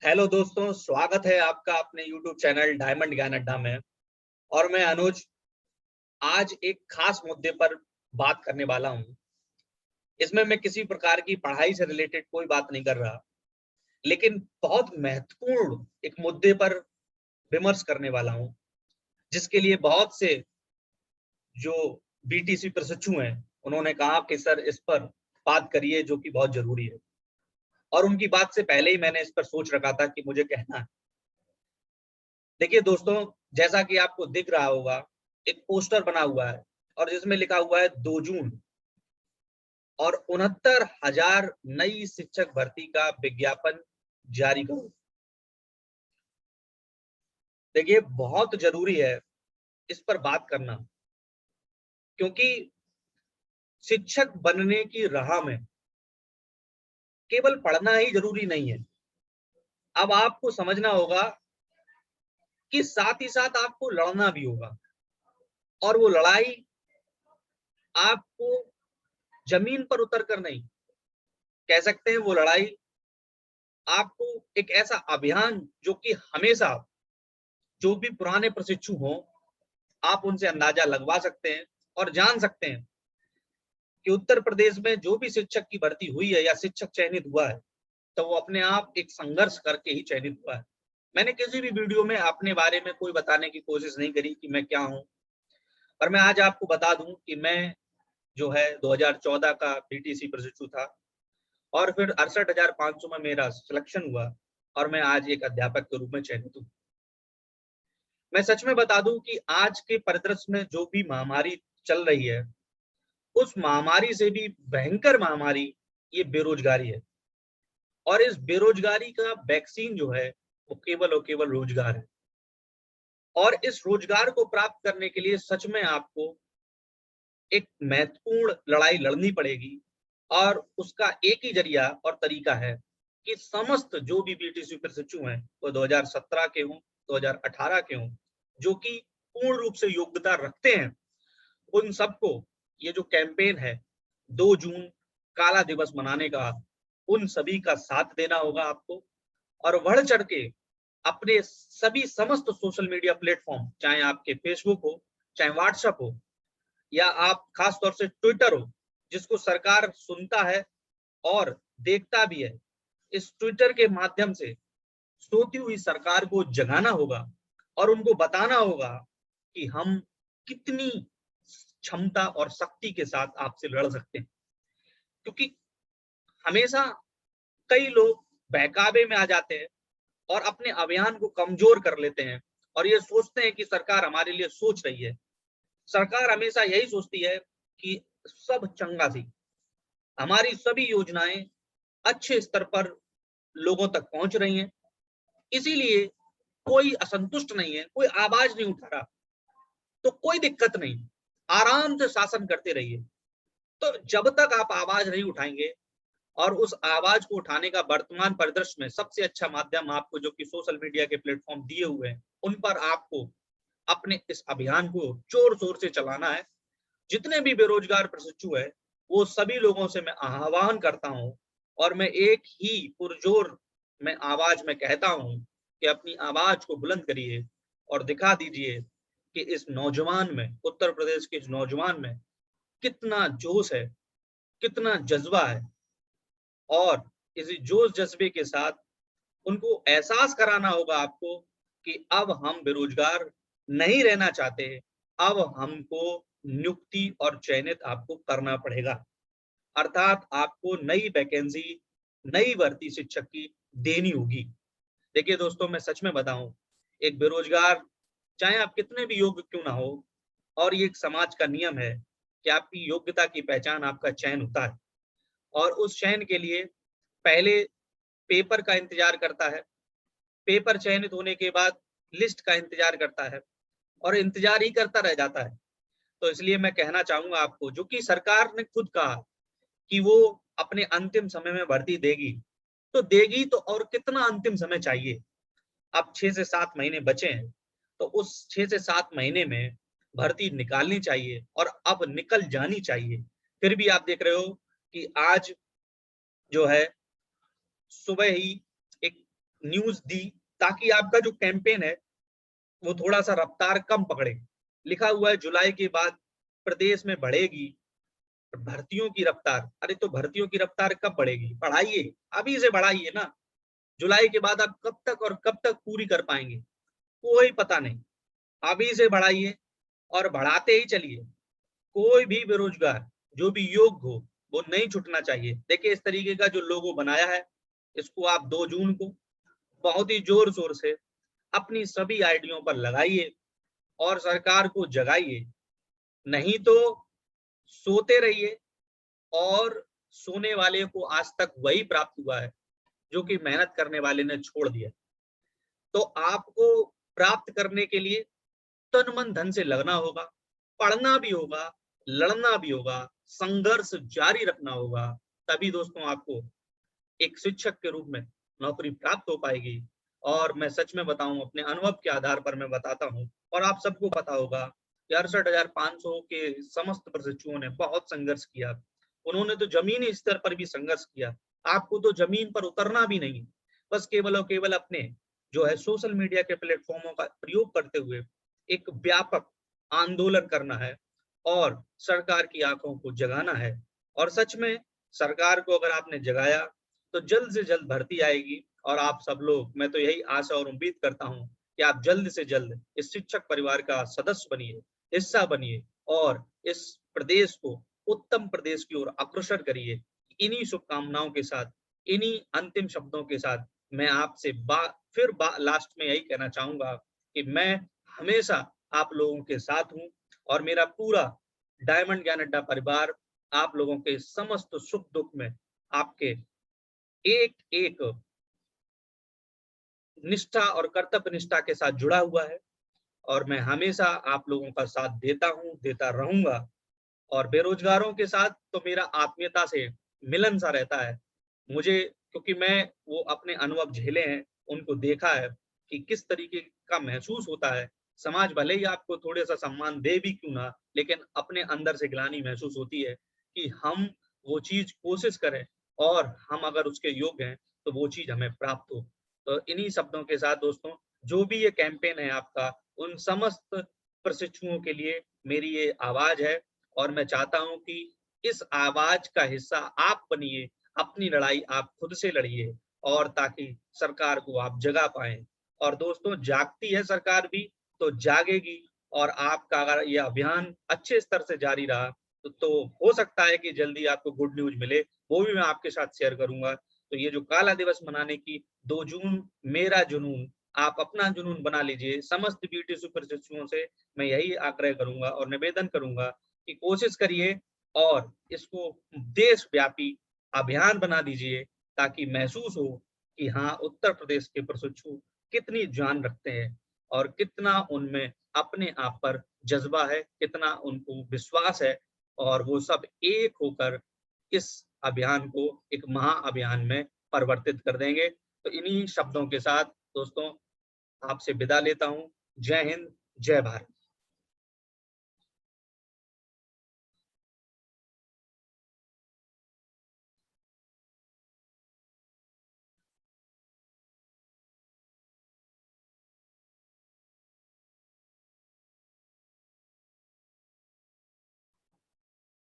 Hello दोस्तों, स्वागत है आपका अपने YouTube चैनल डायमंड ज्ञान अड्डा में। और मैं अनुज आज एक खास मुद्दे पर बात करने वाला हूँ। इसमें मैं किसी प्रकार की पढ़ाई से रिलेटेड कोई बात नहीं कर रहा, लेकिन बहुत महत्वपूर्ण एक मुद्दे पर विमर्श करने वाला हूँ, जिसके लिए बहुत से जो बीटीसी प्रशिक्षु हैं, उन्होंने कहा कि सर इस पर बात करिए जो कि बहुत जरूरी है। और उनकी बात से पहले ही मैंने इस पर सोच रखा था कि मुझे कहना है। देखिए दोस्तों, जैसा कि आपको दिख रहा होगा, एक पोस्टर बना हुआ है और जिसमें लिखा हुआ है 2 जून और 69,000 नई शिक्षक भर्ती का विज्ञापन जारी करो। देखिए, बहुत जरूरी है इस पर बात करना, क्योंकि शिक्षक बनने की राह में केवल पढ़ना ही जरूरी नहीं है। अब आपको समझना होगा कि साथ ही साथ आपको लड़ना भी होगा, और वो लड़ाई आपको जमीन पर उतर कर नहीं, कह सकते हैं वो लड़ाई आपको एक ऐसा अभियान जो कि हमेशा जो भी पुराने प्रशिक्षु हों, आप उनसे अंदाजा लगवा सकते हैं और जान सकते हैं कि उत्तर प्रदेश में जो भी शिक्षक की भर्ती हुई है या शिक्षक चयनित हुआ है, तो वो अपने आप एक संघर्ष करके ही चयनित हुआ है। मैंने किसी भी वीडियो में अपने बारे में कोई बताने की कोशिश नहीं करी कि मैं क्या हूं, और मैं आज आपको बता दूं कि मैं जो है 2014 का बीटीसी प्रशिक्षु था और फिर 68,500 में मेरा सिलेक्शन हुआ और मैं आज एक अध्यापक के रूप में चयनित हूँ। मैं सच में बता दूं कि आज के परिदृश्य में जो भी महामारी चल रही है, उस महामारी से भी भयंकर महामारी ये बेरोजगारी है। और इस बेरोजगारी का वैक्सीन जो है वो केवल और केवल रोजगार है। और इस रोजगार को प्राप्त करने के लिए सच में आपको एक महत्वपूर्ण लड़ाई लड़नी पड़ेगी, और उसका एक ही जरिया और तरीका है कि समस्त जो भी बीटीसी प्रशिक्षु हैं वो 2017 के हों, 2018 के हों, जो कि पूर्ण रूप से योग्यता रखते हैं, उन सबको ये जो कैंपेन है 2 जून काला दिवस मनाने का, उन सभी का साथ देना होगा आपको। और बढ़ चढ़ के अपने सभी समस्त सोशल मीडिया प्लेटफॉर्म, चाहे आपके फेसबुक हो, चाहे व्हाट्सएप हो, या आप खास तौर से ट्विटर हो, जिसको सरकार सुनता है और देखता भी है, इस ट्विटर के माध्यम से सोती हुई सरकार को जगाना होगा और उनको बताना होगा कि हम कितनी क्षमता और शक्ति के साथ आपसे लड़ सकते हैं। क्योंकि हमेशा कई लोग बहकावे में आ जाते हैं और अपने अभियान को कमजोर कर लेते हैं और ये सोचते हैं कि सरकार हमारे लिए सोच रही है। सरकार हमेशा यही सोचती है कि सब चंगा सी, हमारी सभी योजनाएं अच्छे स्तर पर लोगों तक पहुंच रही हैं, इसीलिए कोई असंतुष्ट नहीं है, कोई आवाज नहीं उठा रहा, तो कोई दिक्कत नहीं, आराम से शासन करते रहिए। तो जब तक आप आवाज नहीं उठाएंगे, और उस आवाज को उठाने का वर्तमान परिदृश्य में सबसे अच्छा माध्यम आपको जो कि सोशल मीडिया के प्लेटफॉर्म दिए हुए हैं, उन पर आपको अपने इस अभियान को जोर शोर से चलाना है। जितने भी बेरोजगार प्रशिक्षु है, वो सभी लोगों से मैं आह्वान करता हूं, और मैं एक ही पुरजोर में आवाज में कहता हूं कि अपनी आवाज को बुलंद करिए और दिखा दीजिए कि इस नौजवान में, उत्तर प्रदेश के इस नौजवान में कितना जोश है, कितना जज्बा है। और इसी जोश जज्बे के साथ उनको एहसास कराना होगा आपको कि अब हम बेरोजगार नहीं रहना चाहते, अब हमको नियुक्ति और चयनित आपको करना पड़ेगा, अर्थात आपको नई वैकेंसी, नई भर्ती शिक्षक की देनी होगी। देखिए दोस्तों, मैं सच में बताऊं, एक बेरोजगार, चाहे आप कितने भी योग्य क्यों ना हो, और ये एक समाज का नियम है कि आपकी योग्यता की पहचान आपका चयन होता है, और उस चयन के लिए पहले पेपर का इंतजार करता है, पेपर चयनित होने के बाद लिस्ट का इंतजार करता है, और इंतजार ही करता रह जाता है। तो इसलिए मैं कहना चाहूंगा आपको, जो कि सरकार ने खुद कहा कि वो अपने अंतिम समय में भर्ती देगी, तो देगी, तो और कितना अंतिम समय चाहिए। अब 6 से 7 महीने बचे हैं, तो उस 6 से 7 महीने में भर्ती निकालनी चाहिए और अब निकल जानी चाहिए। फिर भी आप देख रहे हो कि आज जो है सुबह ही एक न्यूज़ दी ताकि आपका जो कैंपेन है वो थोड़ा-सा रफ्तार कम पकड़े। लिखा हुआ है जुलाई के बाद प्रदेश में बढ़ेगी भर्तियों की रफ्तार। अरे तो भर्तियों की रफ्तार कब बढ़ेगी? बढ़ाइए, अभी से बढ़ाइए ना। जुलाई के बाद आप कब तक पूरी कर पाएँगे? कोई पता नहीं। अभी से बढ़ाइए और बढ़ाते ही चलिए। कोई भी बेरोजगार, जो भी योग्य हो, वो नहीं छूटना चाहिए। देखिए इस तरीके का जो लोगो बनाया है, इसको आप 2 जून को बहुत ही ज़ोर-शोर से अपनी सभी आईडियों पर लगाइए और सरकार को जगाइए। नहीं तो सोते रहिए और सोने वाले को आज तक वही प्राप्त हुआ है, जो कि मेहनत करने वाले ने छोड़ दिया। तो आपको प्राप्त करने के लिए तन मन धन से लगना होगा, पढ़ना भी होगा, लड़ना भी होगा, संघर्ष जारी रखना होगा, तभी दोस्तों आपको एक शिक्षक के रूप में नौकरी प्राप्त हो पाएगी। और मैं सच में बताऊँ अपने अनुभव के आधार पर मैं बताता हूँ और आप सबको पता होगा कि 68,500 के समस्त प्रशिक्षुओं ने बहुत संघर्ष किया। उन्होंने तो ज़मीनी स्तर पर भी संघर्ष किया। आपको तो ज़मीन पर उतरना भी नहीं है। बस केवल और केवल अपने जो है सोशल मीडिया के प्लेटफ़ॉर्मों का प्रयोग करते हुए एक व्यापक आंदोलन करना है और सरकार की आँखों को जगाना है। और सच में सरकार को अगर आपने जगाया तो जल्द से जल्द भर्ती आएगी और आप सब लोग मैं तो यही आशा और उम्मीद करता हूँ कि आप जल्द से जल्द इस शिक्षक परिवार का सदस्य बनिए, हिस्सा बनिए और इस प्रदेश को उत्तम प्रदेश की ओर अग्रसर करिए। इन्हीं शुभकामनाओं के साथ, इन्हीं अंतिम शब्दों के साथ मैं आपसे लास्ट में यही कहना चाहूँगा कि मैं हमेशा आप लोगों के साथ हूँ और मेरा पूरा डायमंड ज्ञान अड्डा परिवार आप लोगों के समस्त सुख-दुःख में आपके एक-एक निष्ठा और कर्तव्य निष्ठा के साथ जुड़ा हुआ है और मैं हमेशा आप लोगों का साथ देता हूँ, देता रहूँगा और बेरोज़गारों के साथ तो मेरा आत्मीयता से मिलन सा रहता है। मुझे क्योंकि मैं वो अपने अनुभव झेले हैं, उनको देखा है कि किस तरीके का महसूस होता है। समाज भले ही आपको थोड़ा-सा सम्मान दे भी क्यों ना, लेकिन अपने अंदर से ग्लानि महसूस होती है कि हम वो चीज़ कोशिश करें और हम अगर उसके योग्य हैं, तो वो चीज़ हमें प्राप्त हो। तो इन्हीं शब्दों के साथ दोस्तों, जो भी ये कैंपेन है आपका, उन समस्त प्रशिक्षुओं के लिए मेरी ये आवाज़ है और मैं चाहता हूँ कि इस आवाज़ का हिस्सा आप बनिए, अपनी लड़ाई आप खुद से लड़िए और ताकि सरकार को आप जगा पाएँ। और दोस्तों जागती है सरकार भी, तो जागेगी और आपका अगर ये अभियान अच्छे स्तर से जारी रहा, तो हो सकता है कि जल्दी आपको गुड न्यूज़ मिले, वो भी मैं आपके साथ शेयर करूँगा। तो ये जो काला दिवस मनाने की 2 जून मेरा जुनून, आप अपना जुनून बना लीजिए। समस्त बीटीसी प्रशिक्षुओं से मैं यही आग्रह करूँगा और निवेदन करूँगा कि कोशिश करिए और इसको देशव्यापी अभियान बना दीजिए ताकि महसूस हो कि हाँ, उत्तर प्रदेश के प्रशिक्षु कितनी जान रखते हैं और कितना उनमें अपने आप पर जज़्बा है, कितना उनको विश्वास है और वो सब एक होकर इस अभियान को एक महाअभियान में परिवर्तित कर देंगे। तो इन्हीं शब्दों के साथ दोस्तों आपसे विदा लेता हूँ। जय हिंद, जय भारत।